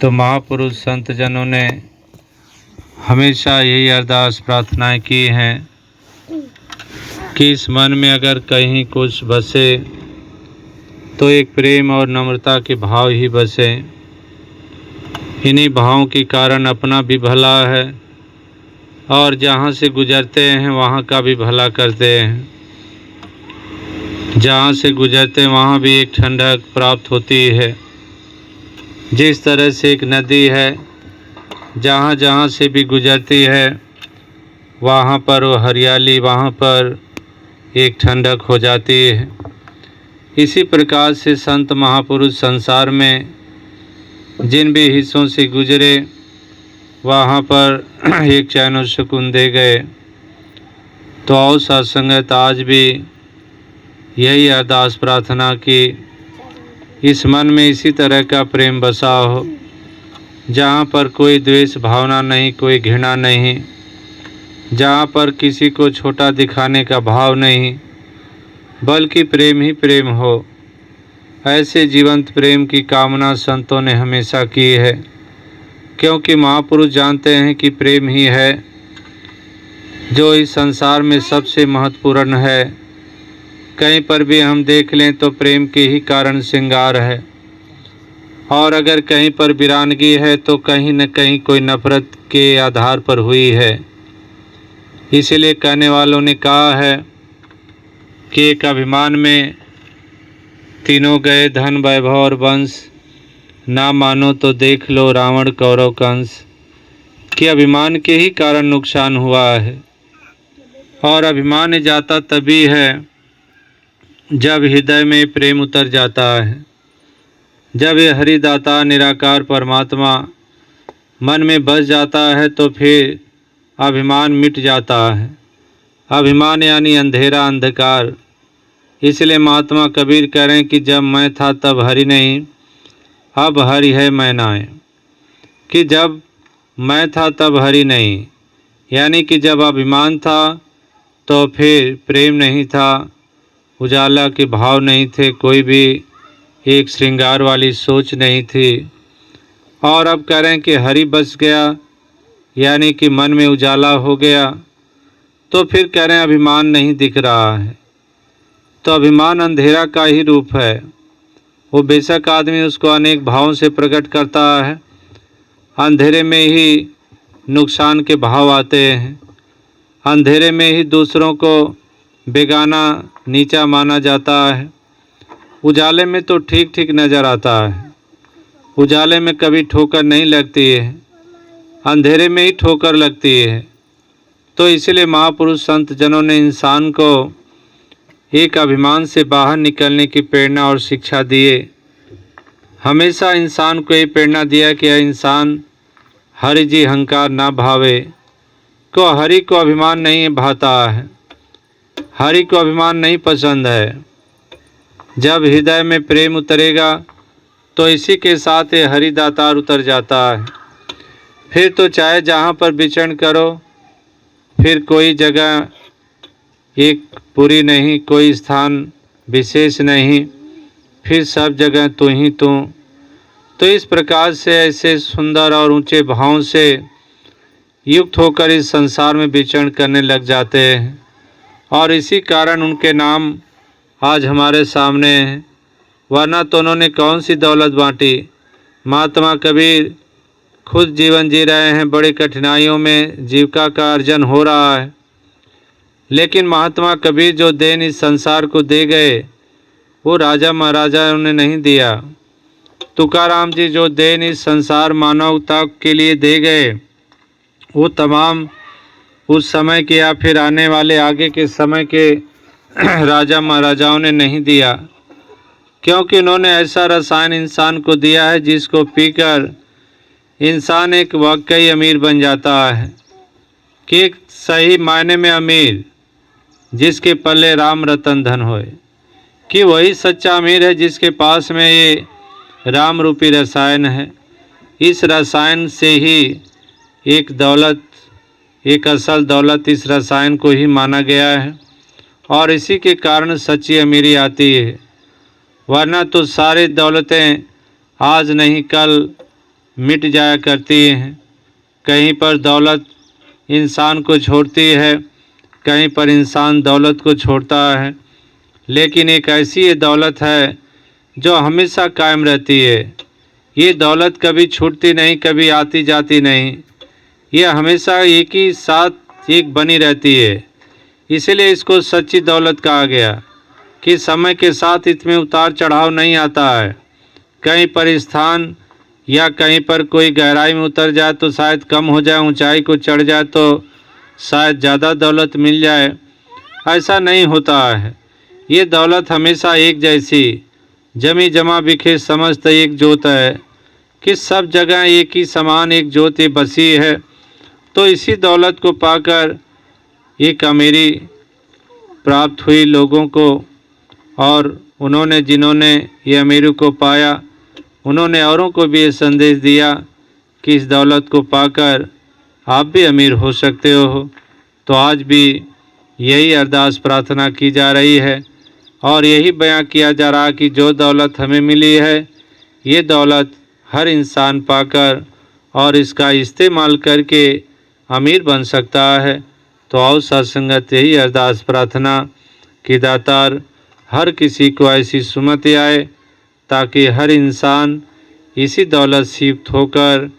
तो महापुरुष संत जनों ने हमेशा यही अरदास प्रार्थनाएं की हैं कि इस मन में अगर कहीं कुछ बसे तो एक प्रेम और नम्रता के भाव ही बसे। इन्हीं भावों के कारण अपना भी भला है और जहाँ से गुजरते हैं वहाँ का भी भला करते हैं। जहाँ से गुजरते हैं वहाँ भी एक ठंडक प्राप्त होती है। जिस तरह से एक नदी है, जहाँ जहाँ से भी गुजरती है वहाँ पर वो हरियाली, वहाँ पर एक ठंडक हो जाती है। इसी प्रकार से संत महापुरुष संसार में जिन भी हिस्सों से गुजरे वहाँ पर एक चैन और सुकून दे गए। तो आओ सत्संगत आज भी यही अरदास प्रार्थना की इस मन में इसी तरह का प्रेम बसा हो, जहाँ पर कोई द्वेष भावना नहीं, कोई घृणा नहीं, जहाँ पर किसी को छोटा दिखाने का भाव नहीं, बल्कि प्रेम ही प्रेम हो। ऐसे जीवंत प्रेम की कामना संतों ने हमेशा की है, क्योंकि महापुरुष जानते हैं कि प्रेम ही है जो इस संसार में सबसे महत्वपूर्ण है। कहीं पर भी हम देख लें तो प्रेम के ही कारण श्रृंगार है, और अगर कहीं पर वीरानगी है तो कहीं न कहीं कोई नफरत के आधार पर हुई है। इसलिए कहने वालों ने कहा है कि एक अभिमान में तीनों गए, धन वैभव और वंश, ना मानो तो देख लो रावण कौरव कंस। कि अभिमान के ही कारण नुकसान हुआ है, और अभिमान जाता तभी है जब हृदय में प्रेम उतर जाता है। जब ये हरिदाता निराकार परमात्मा मन में बस जाता है तो फिर अभिमान मिट जाता है। अभिमान यानी अंधेरा, अंधकार। इसलिए महात्मा कबीर कह रहे हैं कि जब मैं था तब हरि नहीं, अब हरि है मैं नाय। कि जब मैं था तब हरि नहीं, यानी कि जब अभिमान था तो फिर प्रेम नहीं था, उजाला के भाव नहीं थे, कोई भी एक श्रृंगार वाली सोच नहीं थी। और अब कह रहे हैं कि हरि बस गया, यानी कि मन में उजाला हो गया, तो फिर कह रहे हैं अभिमान नहीं दिख रहा है। तो अभिमान अंधेरा का ही रूप है। वो बेशक आदमी उसको अनेक भावों से प्रकट करता है, अंधेरे में ही नुकसान के भाव आते हैं, अंधेरे में ही दूसरों को बेगाना नीचा माना जाता है। उजाले में तो ठीक ठीक नज़र आता है, उजाले में कभी ठोकर नहीं लगती है, अंधेरे में ही ठोकर लगती है। तो इसलिए महापुरुष संत जनों ने इंसान को एक अभिमान से बाहर निकलने की प्रेरणा और शिक्षा दिए। हमेशा इंसान को ये प्रेरणा दिया कि इंसान हरि जी अहंकार ना भावे। को हरि को अभिमान नहीं भाता है, हरि को अभिमान नहीं पसंद है। जब हृदय में प्रेम उतरेगा तो इसी के साथ ये हरिदातार उतर जाता है। फिर तो चाहे जहाँ पर विचरण करो, फिर कोई जगह एक पूरी नहीं, कोई स्थान विशेष नहीं, फिर सब जगह तू ही तू। तो इस प्रकार से ऐसे सुंदर और ऊंचे भावों से युक्त होकर इस संसार में विचरण करने लग जाते हैं, और इसी कारण उनके नाम आज हमारे सामने हैं। वरना तो उन्होंने कौन सी दौलत बांटी। महात्मा कबीर खुद जीवन जी रहे हैं, बड़ी कठिनाइयों में जीविका का अर्जन हो रहा है, लेकिन महात्मा कबीर जो देन इस संसार को दे गए वो राजा महाराजा ने नहीं दिया। तुकाराम जी जो देन इस संसार मानवता के लिए दे गए वो तमाम उस समय के या फिर आने वाले आगे के समय के राजा महाराजाओं ने नहीं दिया, क्योंकि उन्होंने ऐसा रसायन इंसान को दिया है जिसको पीकर इंसान एक वाकई अमीर बन जाता है। कि एक सही मायने में अमीर, जिसके पल्ले राम रतन धन होए। कि वही सच्चा अमीर है जिसके पास में ये राम रूपी रसायन है। इस रसायन से ही एक दौलत, एक असल दौलत इस रसायन को ही माना गया है, और इसी के कारण सच्ची अमीरी आती है। वरना तो सारी दौलतें आज नहीं कल मिट जाया करती हैं। कहीं पर दौलत इंसान को छोड़ती है, कहीं पर इंसान दौलत को छोड़ता है, लेकिन एक ऐसी ये दौलत है जो हमेशा कायम रहती है। ये दौलत कभी छूटती नहीं, कभी आती जाती नहीं, ये हमेशा एक ही साथ एक बनी रहती है। इसलिए इसको सच्ची दौलत कहा गया कि समय के साथ इसमें उतार चढ़ाव नहीं आता है। कहीं पर स्थान या कहीं पर कोई गहराई में उतर जाए तो शायद कम हो जाए, ऊंचाई को चढ़ जाए तो शायद ज़्यादा दौलत मिल जाए। ऐसा नहीं होता है। ये दौलत हमेशा एक जैसी जमी जमा बिखे समस्त एक जोत है कि सब जगह एक ही समान एक ज्योति बसी है। तो इसी दौलत को पाकर एक अमीरी प्राप्त हुई लोगों को, और उन्होंने जिन्होंने ये अमीरी को पाया उन्होंने औरों को भी ये संदेश दिया कि इस दौलत को पाकर आप भी अमीर हो सकते हो। तो आज भी यही अरदास प्रार्थना की जा रही है और यही बयां किया जा रहा कि जो दौलत हमें मिली है ये दौलत हर इंसान पाकर और इसका इस्तेमाल करके अमीर बन सकता है। तो आओ सत्संगत यही अरदास प्रार्थना कि दातार हर किसी को ऐसी सुमति आए ताकि हर इंसान इसी दौलत से युक्त होकर,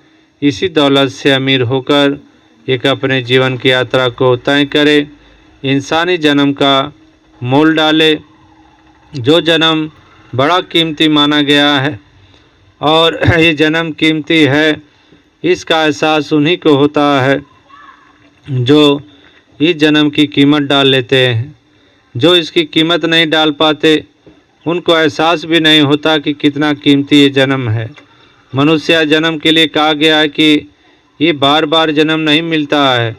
इसी दौलत से अमीर होकर एक अपने जीवन की यात्रा को तय करे, इंसानी जन्म का मोल डाले। जो जन्म बड़ा कीमती माना गया है और ये जन्म कीमती है, इसका एहसास उन्हीं को होता है जो इस जन्म की कीमत डाल लेते हैं। जो इसकी कीमत नहीं डाल पाते उनको एहसास भी नहीं होता कि कितना कीमती ये जन्म है। मनुष्य जन्म के लिए कहा गया है कि ये बार बार जन्म नहीं मिलता है।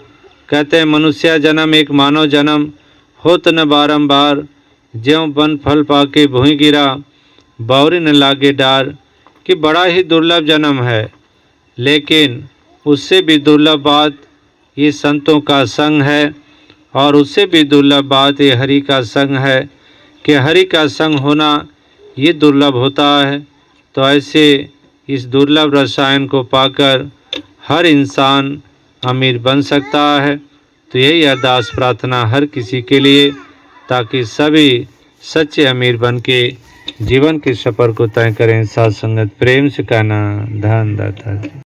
कहते हैं मनुष्य जन्म एक मानव जन्म होत न बारंबार, ज्यों बन फल पाके भूई गिरा बावरी न लागे डार, कि बड़ा ही दुर्लभ जन्म है। लेकिन उससे भी दुर्लभ बात ये संतों का संग है, और उससे भी दुर्लभ बात ये हरि का संग है कि हरि का संग होना ये दुर्लभ होता है। तो ऐसे इस दुर्लभ रसायन को पाकर हर इंसान अमीर बन सकता है। तो यही अरदास प्रार्थना हर किसी के लिए, ताकि सभी सच्चे अमीर बन के जीवन के सफ़र को तय करें। साथ संगत प्रेम से कहना धन दाता।